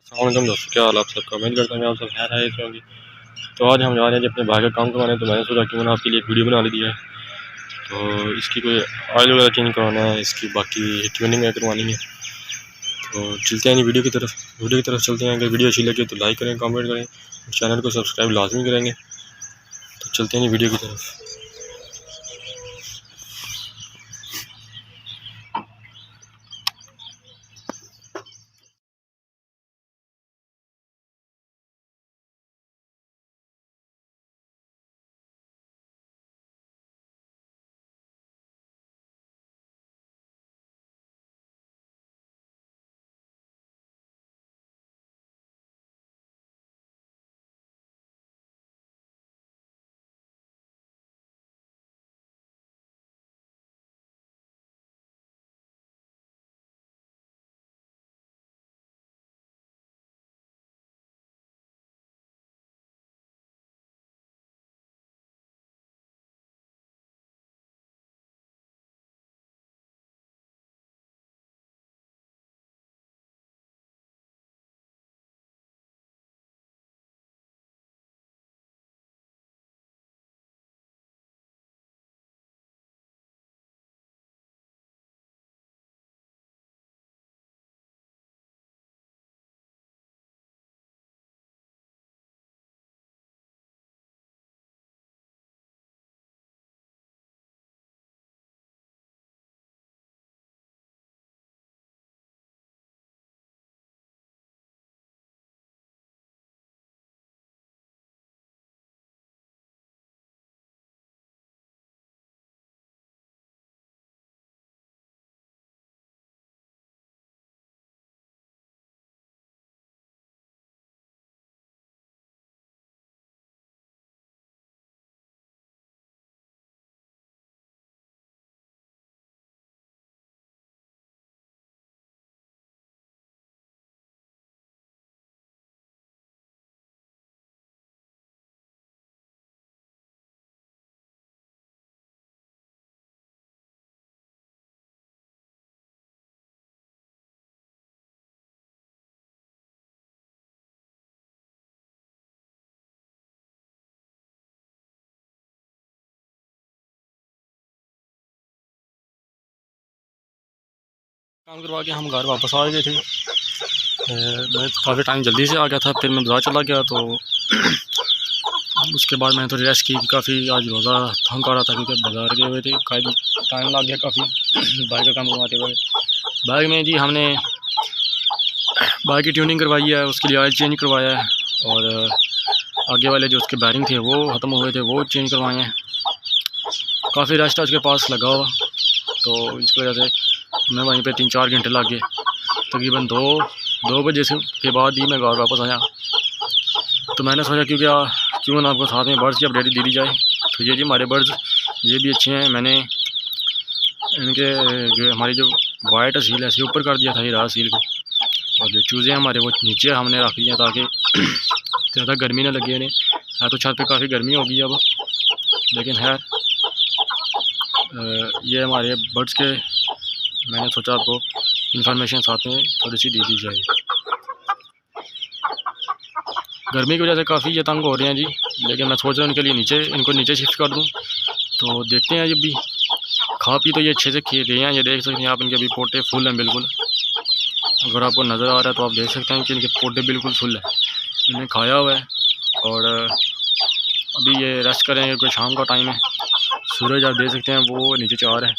अस्सलाम दोस्तों, क्या हाल आप सबका। उम्मीद करता हूँ आप सब खैर है होंगे। तो आज हम जा रहे हैं जी अपने भाई का काम करवाने। तो मैंने सोचा कि मैंने आपके लिए एक वीडियो बना ली है। तो इसकी कोई ऑयल वगैरह चेंज करवाना है, इसकी बाकी ट्यूनिंग करवानी है। तो चलते हैं जी वीडियो की तरफ चलते हैं। अगर वीडियो अच्छी लगे तो लाइक करें, कमेंट करें और चैनल को सब्सक्राइब लाजमी करेंगे। तो चलते हैं जी वीडियो की तरफ। काम करवा के हम घर वापस आ गए थे। मैं काफ़ी टाइम जल्दी से आ गया था, फिर मैं बाज़ार चला गया। तो उसके बाद मैंने थोड़ी रेस्ट की। काफ़ी आज रोज़ा थक आ रहा था क्योंकि बाज़ार गए हुए थे, काफ़ी टाइम लग गया काफ़ी बाइक का काम करवाते हुए। बाइक में जी हमने बाइक की ट्यूनिंग करवाई है, उसके लिए ऑयल चेंज करवाया है और आगे वाले जो उसके बैरिंग थे वो ख़त्म हुए थे, वो चेंज करवाए हैं। काफ़ी रेस्ट उसके पास लगा हुआ, तो इसकी वजह से मैं वहीं पे 3-4 घंटे लग गए। तकरीबन दो बजे से के बाद ही मैं घर वापस आया। तो मैंने सोचा क्यों ना आपको साथ में बर्ड्स की अपडेट दी जाए। तो ये जी हमारे बर्ड्स ये भी अच्छे हैं। मैंने इनके हमारी जो वाइट सील है इसे ऊपर कर दिया था, ये राह सील को, और जो चूज़े हैं हमारे वो नीचे हमने रख दिए ताकि ज़्यादा गर्मी ना लगे इन्हें। है तो छत पे काफ़ी गर्मी होगी अब, लेकिन है ये हमारे बर्ड्स के मैंने सोचा आपको इन्फॉर्मेशन साथ में थोड़ी सी दी जाए। गर्मी की वजह से काफ़ी ये तंग हो रहे हैं जी, लेकिन मैं सोच रहा हूँ इनके लिए इनको नीचे शिफ्ट कर दूँ। तो देखते हैं, जब भी खा पी तो ये अच्छे से खे रहे हैं। ये देख सकते हैं आप, इनके अभी पोटे फुल हैं बिल्कुल। अगर आपको नज़र आ रहा है तो आप देख सकते हैं कि इनके पोटे बिल्कुल फुल है, इन्हें खाया हुआ है। और अभी ये रेस्ट करेंगे क्योंकि शाम का टाइम है। सूरज आप देख सकते हैं वो नीचे जा रहा है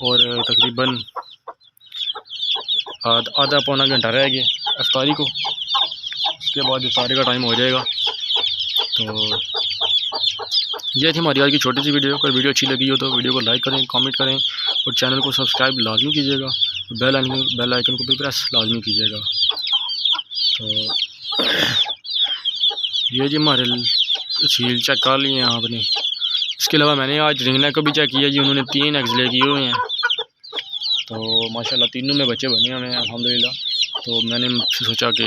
और तकरीबन आधा पौना घंटा रह गया इफ्तारी को, उसके बाद इफ्तारी का टाइम हो जाएगा। तो ये थी हमारी आज की छोटी सी वीडियो। अगर वीडियो अच्छी लगी हो तो वीडियो को लाइक करें, कमेंट करें और चैनल को सब्सक्राइब लाजमी कीजिएगा। बेल आइकन को भी प्रेस लाजमी कीजिएगा। तो ये जी हमारे सील चेक कर लिए हैं आपने। इसके अलावा मैंने आज रिंगनेक को भी चेक किया जी, उन्होंने 3 एग्स ले किए हुए हैं। तो माशाल्लाह तीनों में बच्चे बने हुए हैं अल्हम्दुलिल्लाह। तो मैंने सोचा कि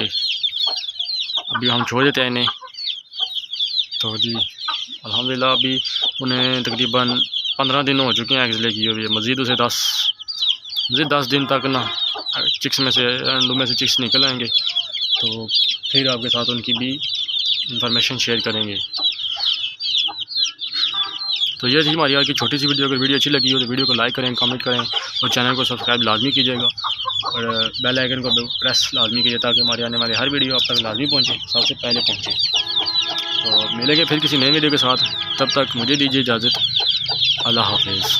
अभी हम छोड़ देते हैं इन्हें। तो जी अल्हम्दुलिल्लाह अभी उन्हें तकरीबन 15 दिन हो चुके हैं एग्स ले किए हुए। मज़ीद उसे 10 दिन तक ना चिक्स में से अंडों में से चिक्स निकल आएंगे। तो तो फिर आपके साथ उनकी भी इंफॉर्मेशन शेयर करेंगे। तो ये थी हमारी आज की छोटी सी वीडियो। अगर वीडियो अच्छी लगी हो तो वीडियो को लाइक करें, कमेंट करें और चैनल को सब्सक्राइब लाजमी कीजिएगा और बेल आइकन को प्रेस लाजमी कीजिए ताकि हमारे आने वाले हर वीडियो आप तक लाजमी पहुँचे, सबसे पहले पहुँचे। तो मिलेंगे फिर किसी नए वीडियो के साथ, तब तक मुझे दीजिए इजाज़त। अल्लाह हाफिज़।